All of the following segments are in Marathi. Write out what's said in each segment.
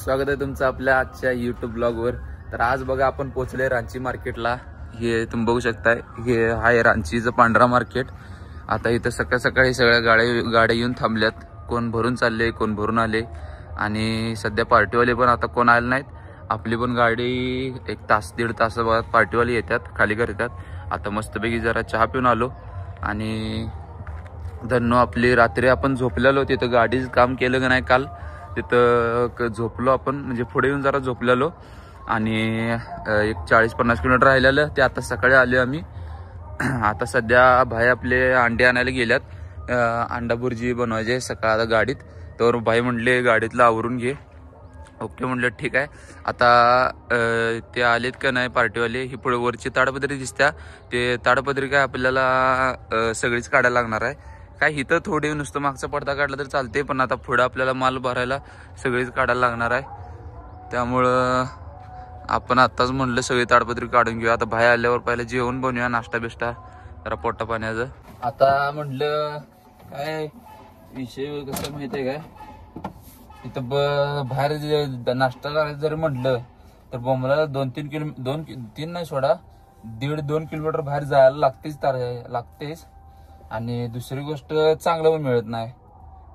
स्वागत आहे तुमचं आपल्या आजच्या YouTube ब्लॉगवर। तर आज बघा आपण पोहोचले रांची मार्केटला। हे तुम्ही बघू शकताय, हे आहे रांचीचं पांढरा मार्केट। आता इथं सकाळ सकाळी सगळ्या गाड्या येऊन थांबल्यात, कोण भरून चालले कोण भरून आले आणि सध्या पार्टीवाले पण आता कोण आले नाहीत। आपली पण गाडी 1 तास 1.5 तासात पार्टीवाले येतात, खाली करतात। आता मस्तपैकी जरा चहा पिऊन आलो आणि धन्नो आपली रात्री आपण झोपलेलो तिथं, गाडीचं काम केलं का नाही काल तिथं झोपलो आपण, म्हणजे पुढे येऊन जरा झोपलेलो आणि एक 40-50 किलोमीटर राहिलेलं ते आता सकाळी आले आम्ही। आता सध्या भाई आपले अंडे आणायला गेल्यात, अंडा भुर्जी बनवायचे सकाळ गाडीत। तर भाई म्हणले गाडीतलं आवरून घे, ओके म्हणलं ठीक आहे। आता ते आलेत का नाही पार्टीवाले, ही पुढे वरची ताडपत्री दिसत्या, ते ताडपत्री काय आपल्याला सगळीच काढायला लागणार आहे। काय इथं थोडी नुसतं मागचा पडदा काढला तर चालते, पण आता पुढे आपल्याला माल भरायला सगळीच काढायला लागणार आहे। त्यामुळं आपण आत्ताच म्हणलं सगळी ताडपत्री काढून घेऊया। आता बाहेर आल्यावर पहिलं जेवण बनवूया, नाश्ता बिष्टा जरा पोटा पाण्याचं। आता म्हटलं काय विषय कसं माहिती आहे काय, इथं बाहेर नाश्ता करायचं जरी म्हटलं तर बोंबला 2-3 किलोमीटर बाहेर जायला लागतेच। आणि दुसरी गोष्ट चांगलं पण मिळत नाही,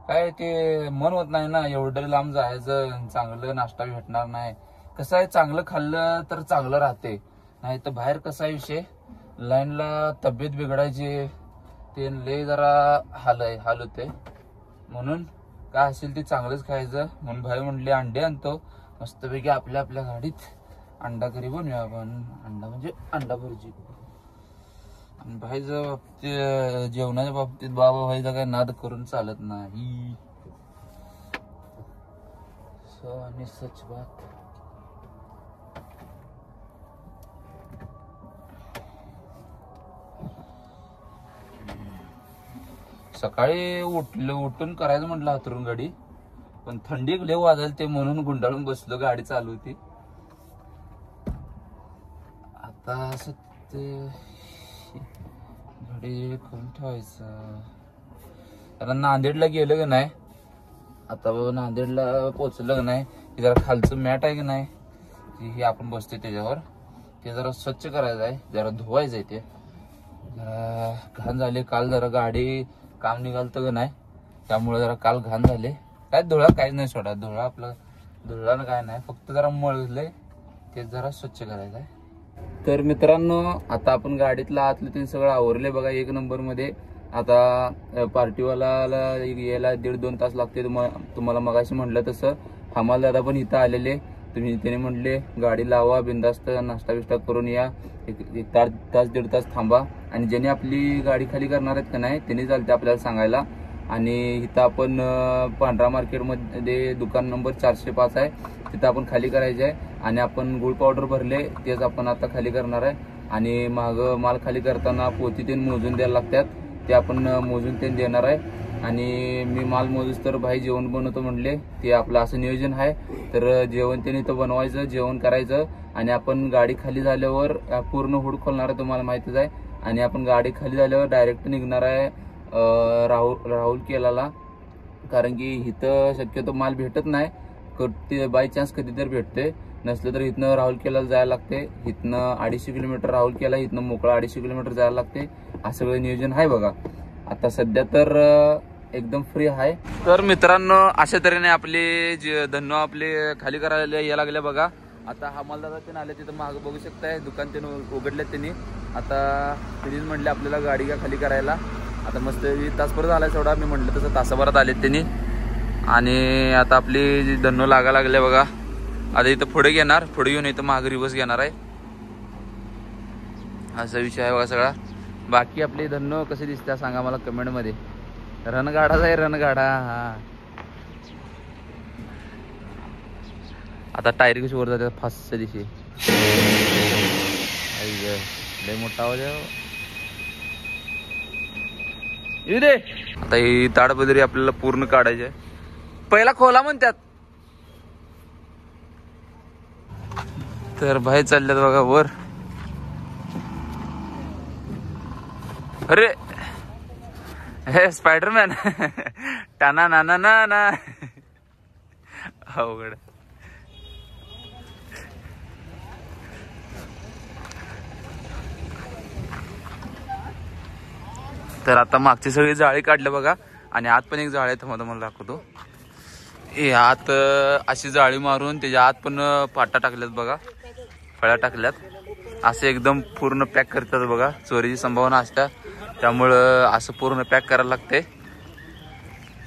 काय ते मन होत नाही ना एवढं लांब जायचं, चांगलं नाश्ता भेटणार नाही। कसं आहे, चांगलं खाल्लं तर चांगलं राहते, नाही तर बाहेर कसा विषय लाईनला तब्येत बिघडायची, ते लय जरा हाल होते। म्हणून काय असेल ते चांगलंच खायचं। म्हणून भाई म्हणले अंडे आणतो, मस्तपैकी आपल्या गाडीत अंडा करी बनवूया आपण, अंडा म्हणजे अंडा भुर्जी। आणि भाईच्या बाबतीत, जेवणाच्या बाबतीत बाबा भाईचा काय नाद करून चालत नाही, आणि सच बात। सकाळी उठून करायचं म्हटलं हातरून गाडी, पण थंडी लय वाजायला ते म्हणून गुंडाळून बसलो, गाडी चालू होती। आता असं ते गाडी करून ठेवायचं। कारण नांदेडला गेलं का नाही, आता नांदेडला पोहोचलं का नाही, जरा खालचं मॅट आहे का नाही हे आपण बसते त्याच्यावर, ते जरा स्वच्छ करायचं आहे, जरा धुवायचं आहे। ते जरा घाण झाले, काल जरा गाडी काम निघालतं का नाही त्यामुळे जरा काल घाण झाले। काय धुळा काहीच नाही सोडा, धुळा काय नाही, फक्त जरा मळले, ते जरा स्वच्छ करायचं आहे। तर मित्रांनो आता आपण गाडीतलं आतलं ते सगळं आवरले बघा 1 नंबर मध्ये। आता पार्टीवाला यायला 1.5-2 तास लागते, तुम्हाला मगाशी म्हटलं तसं। हमाल दादा पण इथं आलेले, त्याने म्हटले गाडी लावा, बिंदास्त नाश्ता बिष्टा करून या, 1 तास 1.5 तास थांबा। आणि ज्याने आपली गाडी खाली करणार आहेत का नाही त्यांनी चालते आपल्याला सांगायला। आणि इथं आपण पांढरा मार्केटमध्ये दुकान नंबर 405 आहे, तिथं आपण खाली करायचे आहे। आणि आपण गुळ पावडर भरले तेच आपण आता खाली करणार आहे। आणि माल खाली करताना पोती ते मोजून द्यायला लागतात, ते आपण मोजून ते देणार आहे। आणि मी माल मोजूस तर भाई जेवण बनवतो म्हणले, ते आपलं असं नियोजन आहे। तर जेवण त्याने इथं बनवायचं, जेवण करायचं आणि आपण गाडी खाली झाल्यावर पूर्ण हुड खोलणार आहे, तुम्हाला माहितीच आहे। आणि आपण गाडी खाली झाल्यावर डायरेक्ट निघणार आहे राहुल केलाला, कारण की इथं शक्यतो माल भेटत नाही, ते बाय चान्स कधीतरी भेटते, नसलं तर इथनं राहुल केला जायला लागते। इथनं 250 किलोमीटर राहुल केला, इथनं मोकळा 250 किलोमीटर जायला लागते, असं सगळं नियोजन आहे बघा। आता सध्या तर एकदम फ्री आहे। तर मित्रांनो अशा तऱ्हेने आपले धन्नो आपले खाली करायला यायला लागले बघा। आता हमालदादा त्यांनी आले, तिथं मागं बघू शकताय दुकान त्यांनी उघडले त्यांनी। आता त्यांनीच म्हणले आपल्याला गाडी का खाली करायला। आता मस्त तासभर झालाय सोडा, मी म्हटलं तसं तासाभरात आलेत त्यांनी। आणि आता आपली धन्नो लागा लागले बघा। आता इथं पुढे घेणार, पुढे घेऊन इथं मागे रिवर्स घेणार आहे, असा विषय आहे बघा सगळा। बाकी आपली धन्नो कसे दिसते सांगा मला कमेंट मध्ये। रणगाडाच आहे, रणगाडा। हा आता टायर कशी वर जाते फास्ट दिशे, लय मोठा आवाज आहे येऊ दे। आता ही ताडपदरी आपल्याला पूर्ण काढायची आहे, पहिला खोला म्हणतात। तर बाहेर चालल्यात बघा वर, अरे हे स्पायडरमॅन टाना ना ना ना ना अवघड तर आता मागची सगळी जाळी काढल्या बघा आणि आत पण एक जाळी आहे, तुम्हाला दाखवतो. हे आत अशी जाळी मारून त्याच्या आत पण पाटा टाकल्यात बघा, फळ्या टाकल्यात. असे एकदम पूर्ण पॅक करतात बघा, चोरीची संभावना असते त्यामुळं असं पूर्ण पॅक करायला लागते.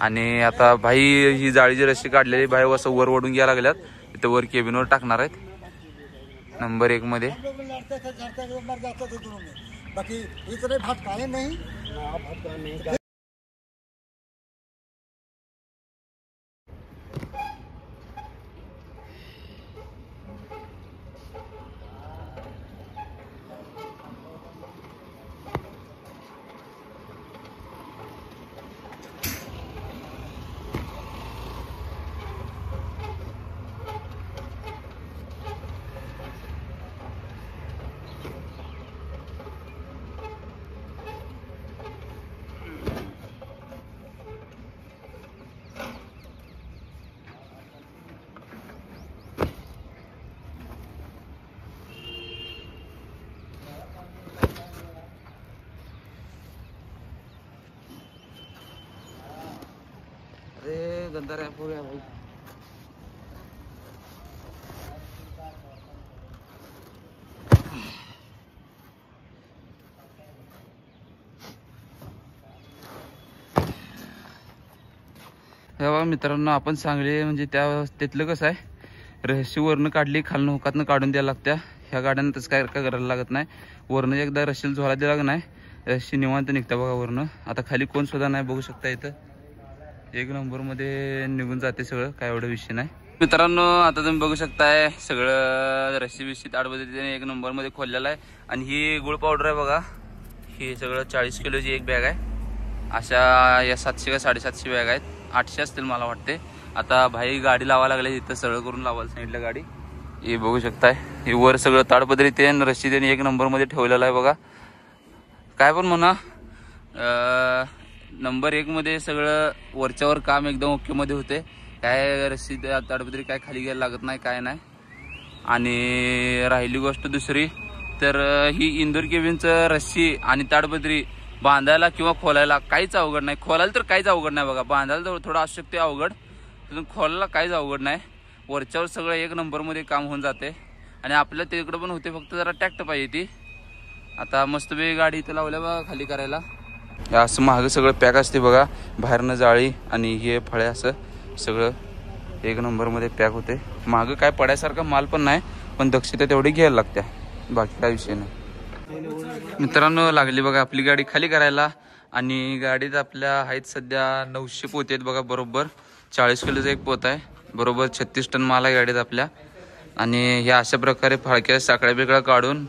आणि आता भाई ही जाळीची रस्सी काढलेली भाई असं वर ओढून घ्यायला लागल्यात. इथं वर केबिनवर टाकणार आहेत नंबर 1 मध्ये. अरे गंदा रे भाई. मित्रांनो आपण सांगली म्हणजे तिथलं कसं आहे, रस्सी वरनं काढली खालनं हुकातनं काढून द्यायला लागत्या. ह्या गाड्यांना तसं काय करायला लागत नाही. वरनं एकदा रस्सीला झोला दिला का नाही रस्सी निवांत निघता बघा वरनं. आता खाली कोण सुद्धा नाही, बघू शकता इथं 1 नंबर मध्ये निघून जाते सगळं, काय एवढा विषय नाही. मित्रांनो आता तुम्ही बघू शकताय सगळं रस्सी बिस्सी ताडपद्धतीने 1 नंबर मध्ये खोललेलं आहे. आणि ही गुळ पावडर आहे बघा, ही सगळं 40 किलोची एक बॅग आहे. अशा या 700 का 750 बॅग आहेत, 800 असतील मला वाटते. आता भाई गाडी लावायला लागले, इथं सगळं करून लावायला सांगितलं गाडी. हे बघू शकताय, हे वर सगळं ताडपदरी ते रस्सी त्याने 1 नंबर मध्ये ठेवलेलं आहे बघा. काय पण म्हणा नंबर 1 मध्ये सगळं वरच्यावर काम एकदम ओके मध्ये होते. काय रस्सी ताडपदरी काय खाली घ्यायला लागत नाही, काय नाही. आणि राहिली गोष्ट दुसरी तर ही इंदोर केबिनचं रस्सी आणि ताडपदरी बांधायला किंवा खोलायला काहीच अवघड नाही. खोलायला तर काहीच अवघड नाही बघा, बांधायला तर थोडं असू शकते अवघड, तिथून खोलायला काहीच अवघड नाही. वरच्यावर सगळं 1 नंबर मध्ये काम होऊन जाते. आणि आपल्या तिकडं पण होते, फक्त जरा टॅक्ट पाहिजे ती. आता मस्त वेळ गाडी इथं लावल्या बघा खाली करायला. असं महाग सगळं पॅक असते बघा, बाहेरनं जाळी आणि हे फळे असं सगळं 1 नंबर मध्ये पॅक होते. महाग काय पडायसारखा माल पण नाही, पण दक्षता तेवढी घ्यायला लागत्या, बाकी काय विषय नाही. मित्रांनो लागली बघा आपली गाडी खाली करायला. आणि गाडीत आपल्या आहेत सध्या 900 पोते आहेत बघा, बरोबर 40 किलोचा एक पोत आहे, बरोबर 36 टन माल आहे गाडीत आपल्या. आणि हे अशा प्रकारे फाळक्या साकळ्या बिकळ्या काढून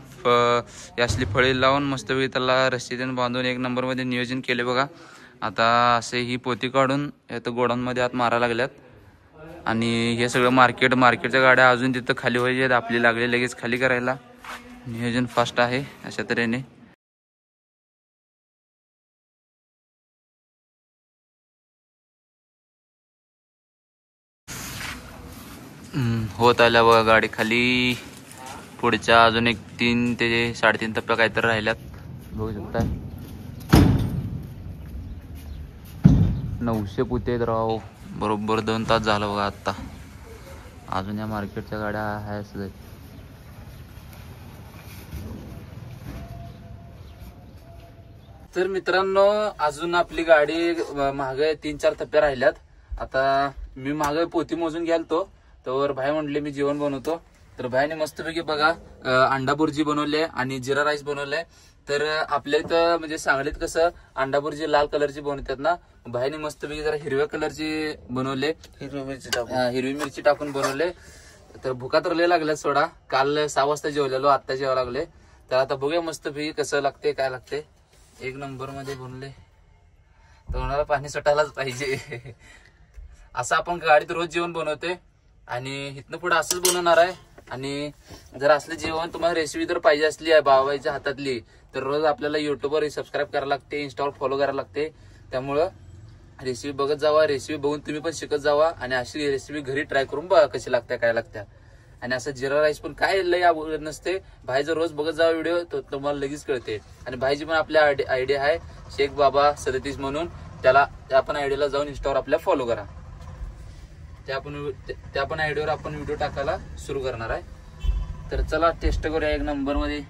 असली फळी लावून मस्तपैकी त्याला रस्सी देऊन बांधून 1 नंबर मध्ये नियोजन केले बघा. आता असे ही पोती काढून इथं गोडाऊन मध्ये आत मारायला लागल्यात. आणि हे सगळं मार्केटच्या गाड्या अजून तिथं खाली व्हायचे आहेत, आपली लागले लगेच खाली करायला. नियोजन फास्ट आहे अशा तऱ्हेने. होत आल्या बघा गाडी खाली. पुढच्या अजून एक 3 ते 3.5 टप्प्या काहीतरी राहिल्यात, बघू शकताय. 900 पुते राव, बरोबर 2 तास झालं बघा आता. अजून या मार्केटच्या गाड्या आहेत. तर मित्रांनो अजून आपली गाडी मागे 3-4 टप्प्या राहिल्यात. आता मी मागे पोती मोजून गेलतो तर भाई म्हणले मी जेवण बनवतो. तर भाईने मस्तपैकी बघा अंडा बुर्जी बनवली आणि जिरा राईस बनवलाय. तर आपल्या इथं म्हणजे सांगलीत कसं अंडा बुर्जी लाल कलरची बनवतात ना, भाईने मस्तपैकी जरा हिरव्या कलरची बनवले, हिरवी मिरची टाकून बनवले. तर भुका तर लय लागल्या सोडा, काल 6 वाजता जेवलेलो, आता जेवा लागले. तर आता बघूया मस्तपैकी कसं लागते काय लागते. 1 नंबर मध्ये बनवले, तोंडाला पाणी सुटायलाच पाहिजे. असं आपण गाडीत रोज जेवण बनवते आणि इथनं पुढे असंच बनवणार आहे. आणि जर असलं जेवण तुम्हाला रेसिपी जर पाहिजे असली आहे बाबाईच्या हातातली, तर रोज आपल्याला युट्यूबवर सबस्क्राईब करायला लागते, इंस्टावर फॉलो करायला लागते. त्यामुळं रेसिपी बघत जावा, रेसिपी बघून तुम्ही पण शिकत जावा आणि अशी रेसिपी घरी ट्राय करून बघा कशी लागते काय लागत्या. आणि असं जिरा राईस पण काय लय आवडत नसते. भाई जर रोज बघत जावा व्हिडिओ तो तुम्हाला लगेच कळते. आणि भाईची पण आपल्या आयडिया आहे शेख बाबा 37 म्हणून, त्याला त्या पण आयडियाला जाऊन इंस्टावर आपल्या फॉलो करा. त्या पण आयडियावर आपण व्हिडिओ टाकायला सुरू करणार आहे. तर चला टेस्ट करूया एक नंबर मध्ये.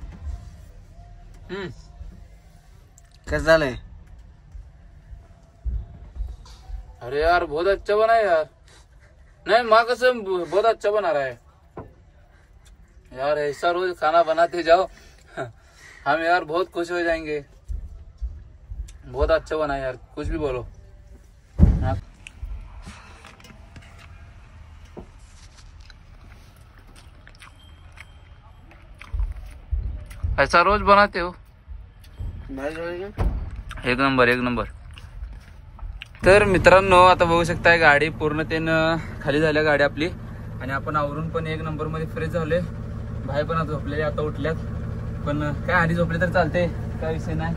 कसं झालंय? अरे यार बहुत अच्छा बना है यार. नहीं माँ कसम बहुत अच्छा बना रहा है यार. ऐसा रोज खाना बनाते जाओ हम यार बहुत खुश हो जाएंगे. बहुत अच्छा बना है यार, कुछ भी बोलो. हाँ? ऐसा रोज बनाते हो? एक नंबर एक नंबर. तर मित्रांनो आता बघू शकताय गाडी पूर्ण खाली झाल्या गाडी आपली. आणि आपण आवरून पण एक नंबर मध्ये फ्रेश झालोय. भाई पण आता झोपलेले, आता उठल्यात. पण काय आधी झोपले तर चालते, काय विषय नाही.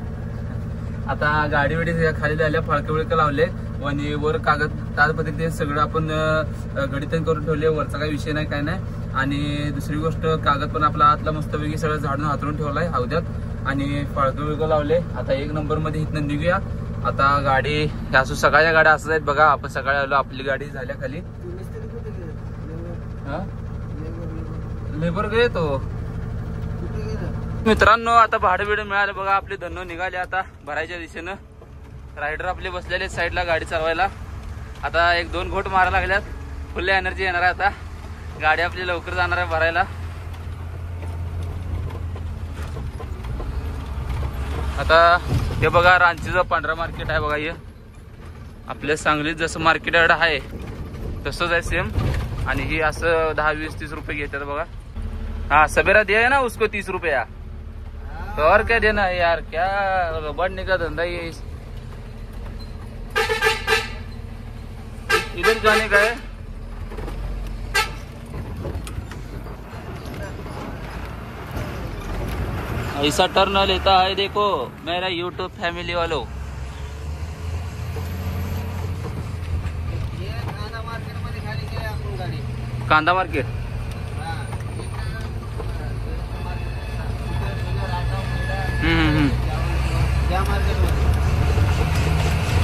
आता गाडी वेडी खाली झाल्या, फाळके बिळके लावले आणि वर ताडपत्री ते सगळं आपण गडीतन करून ठेवले. वरचा काही विषय नाही काय नाही. आणि दुसरी गोष्ट कागद पण आपला आतला मस्तपैकी सगळं झाडून हातरून ठेवलाय हौद्यात आणि फाळके बिळके लावले. आता एक नंबर मध्ये इथनं निघूया. आता गाडी असं सकाळच्या गाड्या असत आहेत बघा. आपण सकाळी आलो, आपली गाडी झाल्या खाली. लेबर गे तो मित्रांनो आता भाडं बिडं मिळालं बघा. आपले धन्नो निघाले आता भरायच्या दिशेनं. रायडर आपले बसलेले साईडला गाडी चालवायला. आता 1-2 घोट मारायला लागल्यात. फुल एनर्जी येणार आहे आता. गाडी आपली लवकर जाणार आहे भरायला. आता हे बघा रांचीचं पांढरा मार्केट आहे बघा. हे आपल्या सांगलीत जसं मार्केट आहे तसंच आहे सेम. आणि ही असं 10, 20, 30 रुपये घेतात बघा. हाँ सवेरा दिया है ना उसको 30 रुपया. तो और क्या देना है यार, क्या बढ़ने का धंधा ये. इधर जाने का है. ऐसा टर्न लेता है देखो मेरा यूट्यूब फैमिली वालों. कांदा मार्केट.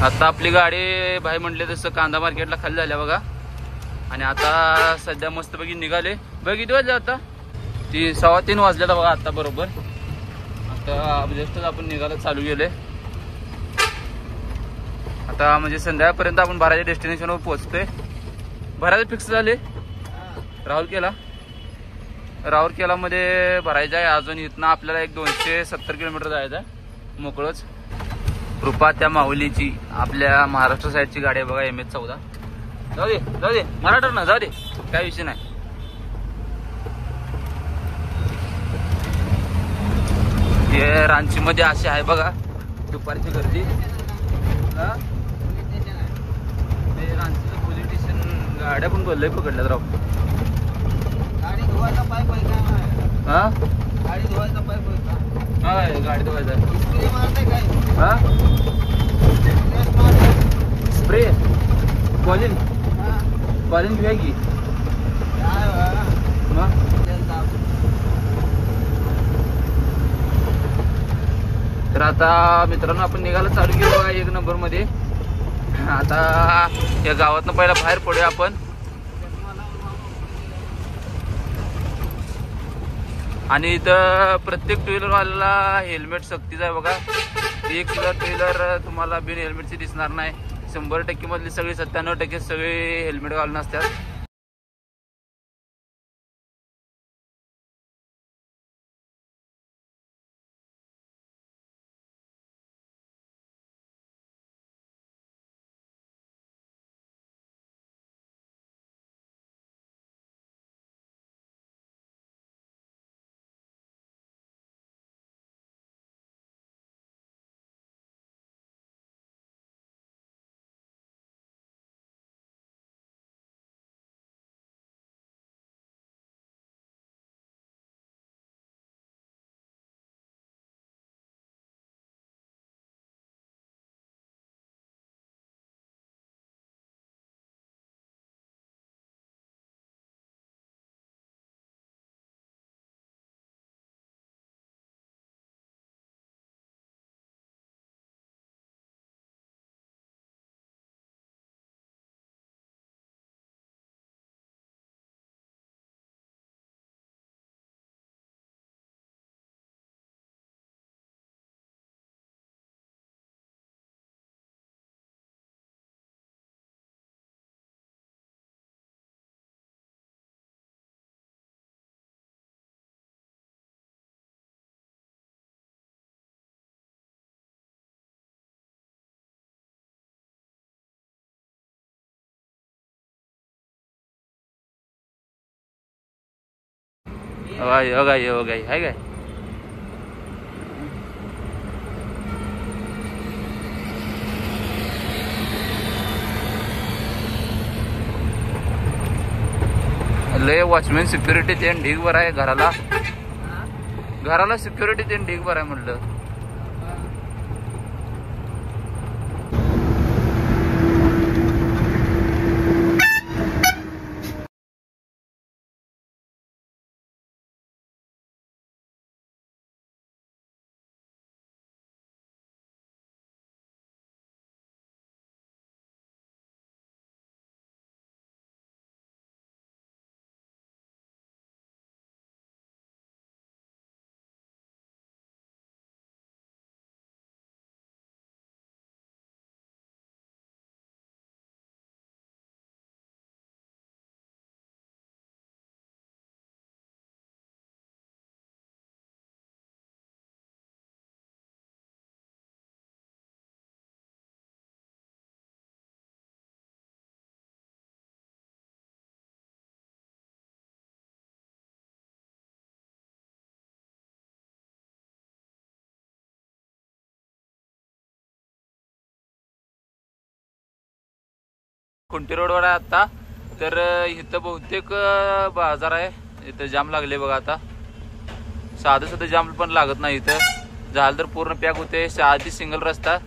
आता आपली गाडी भाई म्हटले तसं कांदा मार्केटला खाली झाल्या बघा. आणि आता सध्या मस्तपैकी निघाले. बघ किती वाजले आता? 3:15 वाजलेला बघा आता बरोबर. आता जस्टच आपण निघायला चालू गेले. आता म्हणजे संध्याकाळपर्यंत आपण भराच्या डेस्टिनेशनवर पोहोचतोय. भराचे फिक्स झाले. राऊरकेला मध्ये भरायचं आहे. अजून इथनं आपल्याला 270 किलोमीटर जायचं आहे मोकळच. कृपा त्या माऊलीची आपल्या महाराष्ट्र साईडची गाडी आहे बघा. MS-14. जाऊ दे मराठा ना, जाऊ दे काय विषय नाही. हे रांची मध्ये अशी आहे बघा दुपारची गर्दी. रांचीचं पोलीस स्टेशन गाड्या पण लय पकडल्यात राव. गाडी धुवायचा पाईप हा गाडी धुवायचा पाईप हा गाडी धुवायचा हा स्प्रे कॉलिन घेऊया की. तर आता मित्रांनो आपण निघायला चालू केलो बघा 1 नंबर मध्ये. आता या गावातनं पहिला बाहेर पडूया आपण. आणि इथं प्रत्येक टू व्हीलर वाल्याला हेल्मेट सक्तीचं आहे बघा. एक सुद्धा टू व्हीलर तुम्हाला बिन हेल्मेटची दिसणार नाही. 100% मधली सगळी 97% सगळे हेल्मेट घालून असतात. हो गाई हाय काय. लय वॉचमॅन सिक्युरिटी ते ढीग बर आहे. घराला सिक्युरिटी ते ढीग बर आहे म्हटलं. कुंटी रोडवर आहे आता. तर इथं बहुतेक बाजार आहे. इथं जाम लागले बघा. आता साधं जाम पण लागत नाही इथं. झालं तर पूर्ण पॅक होते. आधी सिंगल रस्ता,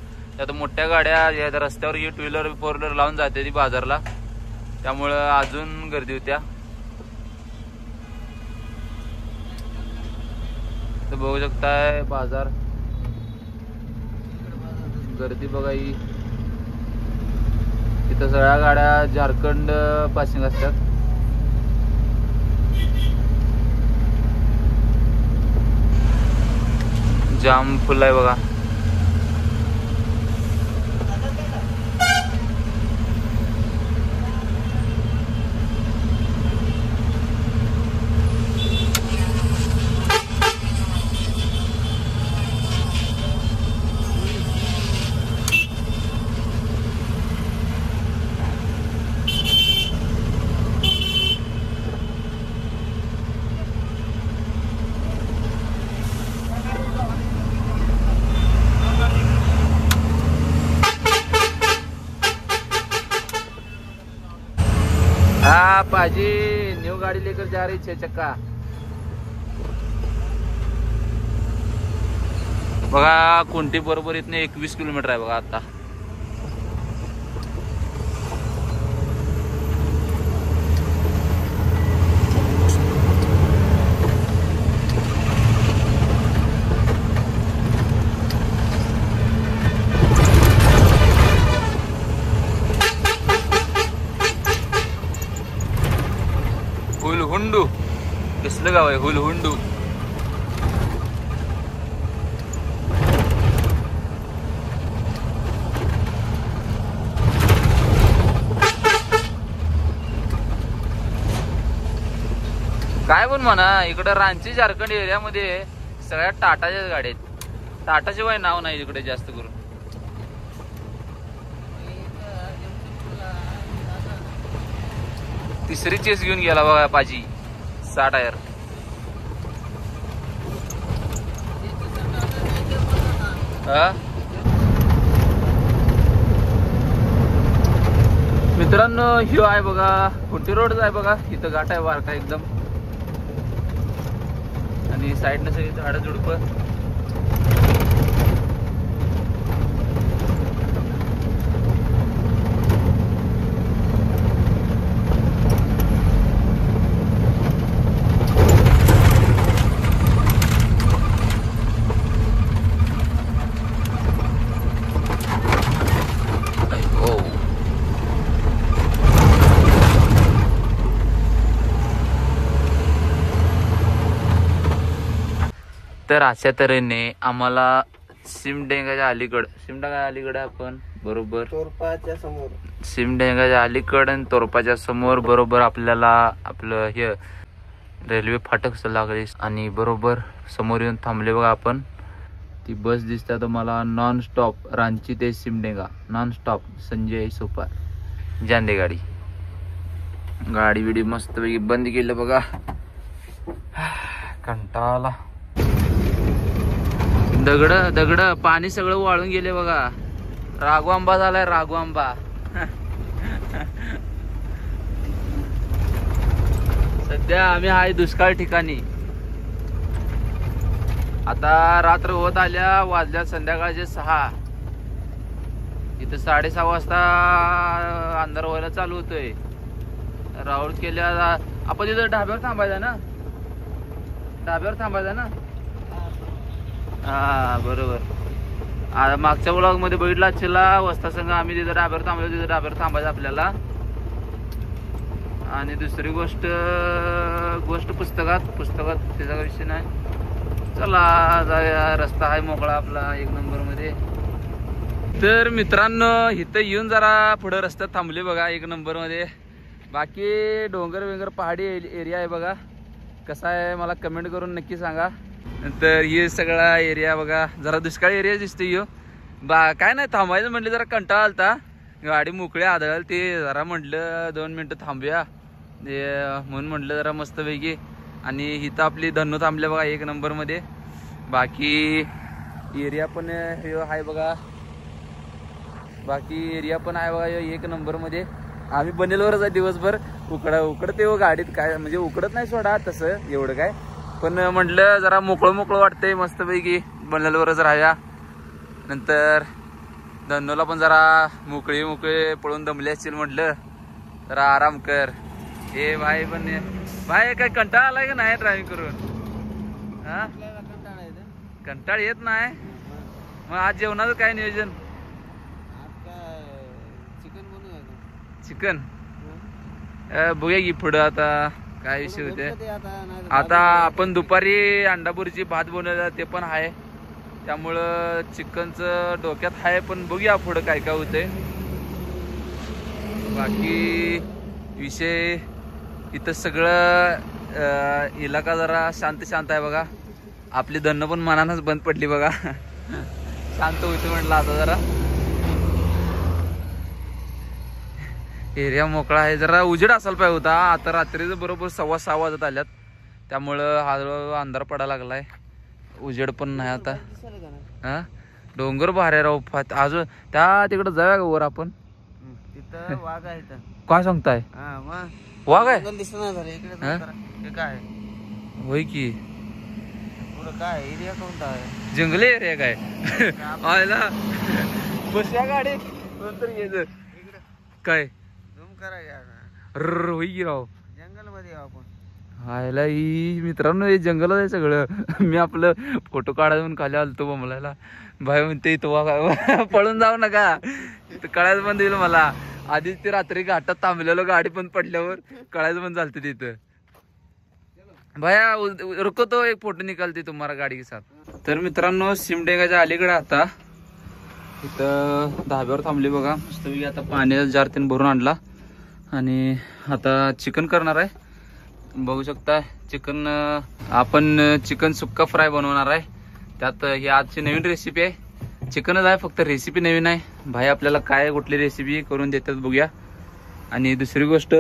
आता मोठ्या गाड्या या रस्त्यावर टू व्हीलर 4 व्हीलर लावून जाते ती बाजारला, त्यामुळं अजून गर्दी होत्या. तर बघू शकताय बाजार गर्दी बघा. ही इथं सगळ्या गाड्या झारखंड पासिंग असतात. जाम फुल आहे बघा. हाँ पाजी न्यू गाड़ी लेकर जा रही 6 चक्का. बघा कुंटी बरोबर इथने 21 किलोमीटर आहे बघा. आता हुलहुंडू कसलं गाव आहे हुलहुंडू. काय पण म्हणा इकडं रांची झारखंड एरियामध्ये सगळ्या टाटाच्याच गाड्या आहेत. टाटाशिवाय नाव नाही इकडे जास्त करून. तिसरी चेस घेऊन गेला बघा पाजी 6 टायर. मित्रांनो ह्यो आहे बघा कुंटी रोड आहे बघा. इथं घाट आहे वारका एकदम आणि साईडनं सगळी झाडं झुडपं. तर अशा तऱ्हेने आम्हाला सिमडेगाच्या अलीकडे आपण बरोबर तोरपाच्या समोर सिमडेगाच्या अलीकड आणि तोरपाच्या समोर बरोबर आपल्याला आपलं हे रेल्वे फाटक लागले आणि बरोबर समोर येऊन थांबले बघा. आपण ती बस दिसते तुम्हाला नॉन स्टॉप रांची ते Simdega non stop Sanjay super जांदे गाडी बिडी मस्त पैकी बंद केलं बघा. कंटाळा. दगड दगड पाणी सगळं वाळून गेले बघा. राघू आंबा झालाय राघू आंबा. सध्या आम्ही आहे दुष्काळ ठिकाणी. आता रात्र होत आल्या, वाजल्या संध्याकाळचे 6. इथं 6:30 वाजता अंधार व्हायला चालू होतोय. राऊळ केल्या आपण तिथं ढाब्यावर थांबायचा ना, ढाब्यावर थांबायचा ना. हा बरोबर. मागच्या ब्लॉग मध्ये बघितला चिला वस्ता संघ आम्ही तिथं ढाब्यावर थांबलो. तिथं ढाब्यावर थांबायचं आपल्याला. आणि दुसरी गोष्ट पुस्तकात त्याचा विषय नाही. चला जाऊया, रस्ता आहे मोकळा आपला 1 नंबर मध्ये. तर मित्रांनो इथं येऊन जरा पुढे रस्त्यात थांबले बघा 1 नंबर मध्ये. बाकी डोंगर वेंगर पहाडी एरिया आहे बघा. कसा आहे मला कमेंट करून नक्की सांगा. नंतर हे सगळा एरिया बघा, जरा दुष्काळ एरिया दिसतोय यो. काय नाही थांबायचं म्हटलं, जरा कंटाळा आलता. गाडी मोकळी आदळाल ते जरा म्हटलं 2 मिनिटं थांबूया म्हणून म्हटलं जरा मस्तपैकी. आणि इथं आपली धन्नो थांबल्या बघा 1 नंबर मध्ये. बाकी एरिया पण आहे बघा, बाकी एरिया पण आहे बघा 1 नंबर मध्ये. आम्ही बनेलवरच आहे दिवसभर. उकडते हो गाडीत, काय म्हणजे उकडत नाही सोडा तसं एवढं काय, पण म्हटलं जरा मोकळं वाटतंय मस्तपैकी बनेलवरच राहाया. नंतर धन्नोला पण जरा मोकळे पळून दमले असतील, म्हटलं जरा आराम कर. हे भाई पण भाई काय कंटाळा आलाय का नाही ड्रायव्हिंग करून? हा कंटाळ येत नाही. मग आज जेवणाचं काय नियोजन? चिकन बघूया की पुढं आता काय विषय होते. आता आपण दुपारी अंडापुरीची भात बनवला ते पण आहे, त्यामुळं चिकनचं डोक्यात आहे. पण बघूया पुढं काय काय होतंय. बाकी विषय इथं सगळं इलाका जरा शांत आहे बघा. आपली धन्न पण मनानच बंद पडली बघा. शांत होती म्हटलं आता जरा. एरिया मोकळा आहे, जरा उजेड असायला पाहिजे होता. आता रात्रीचं बरोबर 6:15 वाजत आल्यात, त्यामुळं हळूहळू अंधार पडायला लागलाय. उजेड पण नाही आता. हा डोंगर भारी राहू. अजून त्या तिकडे जाऊया का वर आपण? तिथं वाघ आहे. काय सांगताय? वाघ आहे? काय होय की काय एरिया कोणता आहे? जंगली एरिया काय? आयला बसया गाडी नंतर घ्यायचं काय होई की राव. जंगल मध्ये आपण आयला ही मित्रांनो हे जंगलच आहे सगळं. मी आपलं फोटो काढायला म्हणून खाली आलतो बमलायला. भाई म्हणते इथं वाघ, पळून जाऊ नका इथं कळायचं पण देईल मला. आधीच ते रात्री घाटात थांबलेलो, गाडी पण पडल्यावर कळायचं पण चालतं तिथं. भैया रुको तो एक फोटो निकालते तुम्हाला गाडी के साथ. तर मित्रांनो सिमडेगाच्या अलीकडे आता इथं धाब्यावर थांबली बघा मस्तपैकी. आता पाण्याचा जार त्याने भरून आणला आणि आता चिकन करणार आहे. बघू शकता चिकन, आपण चिकन सुक्का फ्राय बनवणार आहे. त्यात ही आजची नवीन रेसिपी आहे. चिकनच आहे फक्त, रेसिपी नवीन आहे. भाई आपल्याला काय कुठली रेसिपी करून देतात बघूया. आणि दुसरी गोष्ट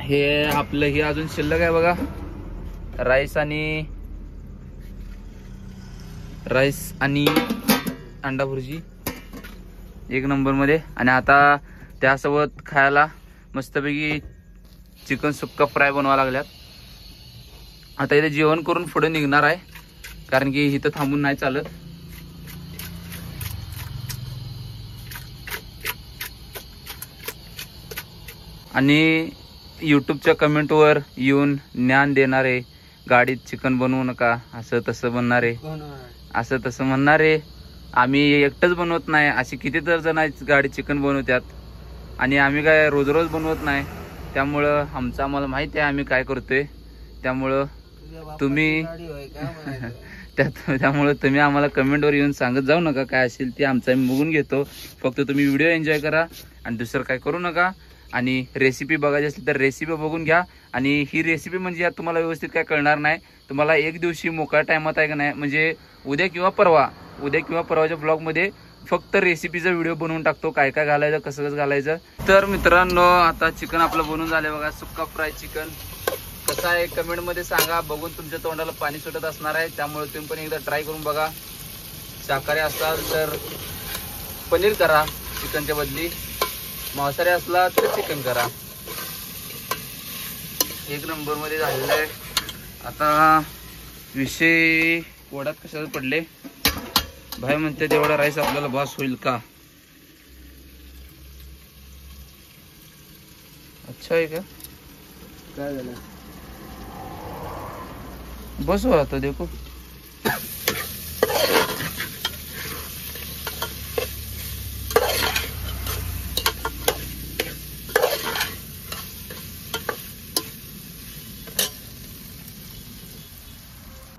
हे आपलं हे अजून शिल्लक आहे बघा, राईस आणि अंडा भुर्जी 1 नंबर मध्ये. आणि आता त्यासोबत खायला मस्तपैकी चिकन सुक्का फ्राय बनवा लागल्यात. आता इथे जेवण करून पुढे निघणार आहे, कारण की इथं थांबून नाही चालत. आणि यूट्यूबच्या कमेंटवर येऊन ज्ञान देणारे, गाडीत चिकन बनवू नका असं तसं बनणारे, असं तसं म्हणणारे, आम्ही एकटंच बनवत नाही, असे किती तर जण गाडी चिकन बनवतात. आणि आम्ही काय रोज बनवत नाही, त्यामुळं आम्हाला माहिती आहे आम्ही काय करतोय. त्यामुळं तुम्ही त्यामुळे तुम्ही आम्हाला कमेंटवर येऊन सांगत जाऊ नका, काय असेल ते आमचं आम्ही बघून घेतो. फक्त तुम्ही व्हिडिओ एन्जॉय करा आणि दुसरं काय करू नका. आणि रेसिपी बघायची असेल तर रेसिपी बघून घ्या. आणि ही रेसिपी म्हणजे यात तुम्हाला व्यवस्थित काय कळणार नाही. तुम्हाला एक दिवशी मोकळ्या टायमात आहे का नाही, म्हणजे उद्या किंवा परवाच्या ब्लॉगमध्ये फक्त रेसिपीचा व्हिडिओ बनवून टाकतो, काय काय घालायचं कसं घालायचं. तर मित्रांनो आता चिकन आपलं बनवून झालंय बघा, सुक्का फ्राय चिकन. कसं आहे कमेंट मध्ये सांगा. बघून तुमच्या तोंडाला पाणी सुटत असणार आहे, त्यामुळे तुम्ही पण एकदा ट्राय करून बघा. शाकाहारी असाल तर पनीर करा चिकनच्या बदली, मांसाहारी असला तर चिकन करा. एक नंबर मध्ये झालेलं आहे. आता विषय वडात कशाला पडले, भाई म्हणते तेवढा राईस आपल्याला बस होईल का. अच्छा आहे का, काय झालं? बस हो आता देखो.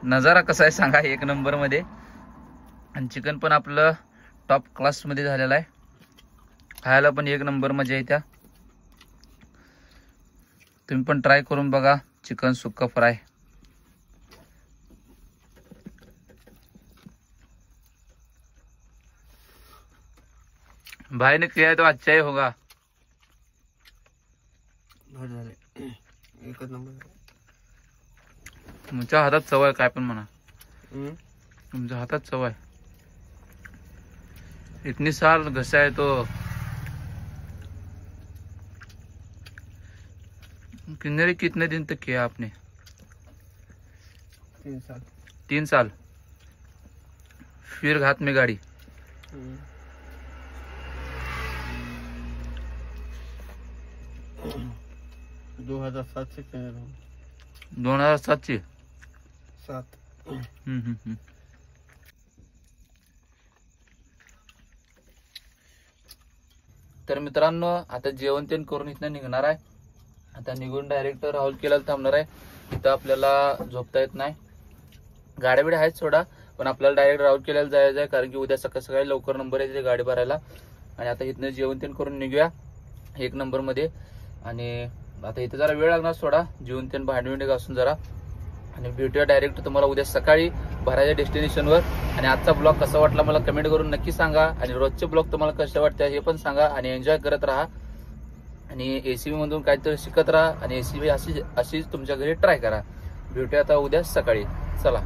नजारा कसा आहे सांगा, एक नंबर मध्ये. आणि चिकन पण आपलं टॉप क्लास मध्ये झालेलं आहे. खायला पण एक नंबर मजा येत्या. तुम्ही पण ट्राय करून बघा चिकन सुक्का फ्राय. भाई ने किया है तो अच्छा ही होगा. एकच नंबर. तुमच्या हातात चव आहे, काय पण म्हणा. तुमच्या हातात चव आहे. इतनी साल घसा है तो कितने दिन तक किया आपने? 3 साल. 3 साल. फिर हाथ में गाड़ी. 2007 से केलं हूँ. 2007 ची. 7. तर मित्रांनो आता जेवण तेन करून इथनं निघणार आहे. आता निघून डायरेक्ट राहुल केला थांबणार आहे. इथं आपल्याला झोपता येत नाही, गाड्या बिड्या आहेत सोडा, पण आपल्याला डायरेक्ट राहुल केल्याला जायचं आहे, कारण की उद्या सकाळ सकाळी लवकर नंबर आहे गाडी भरायला. आणि आता इथनं जेवण तेन करून निघूया एक नंबर मध्ये. आणि आता इथे जरा वेळ लागणार सोडा, जेवण तेन भांडी घासून जरा, आणि भेटूया डायरेक्ट तुम्हाला उद्या सकाळी भरायच्या डेस्टिनेशनवर. आणि आजचा ब्लॉग कसा वाटला मला कमेंट करून नक्की सांगा. आणि रोजचे ब्लॉग तुम्हाला कसे वाटते हे पण सांगा. आणि एन्जॉय करत राहा, आणि एसीबी मधून काहीतरी शिकत राहा, आणि एसीबी अशीच तुमच्या घरी ट्राय करा. भेटूया आता उद्या सकाळी. चला.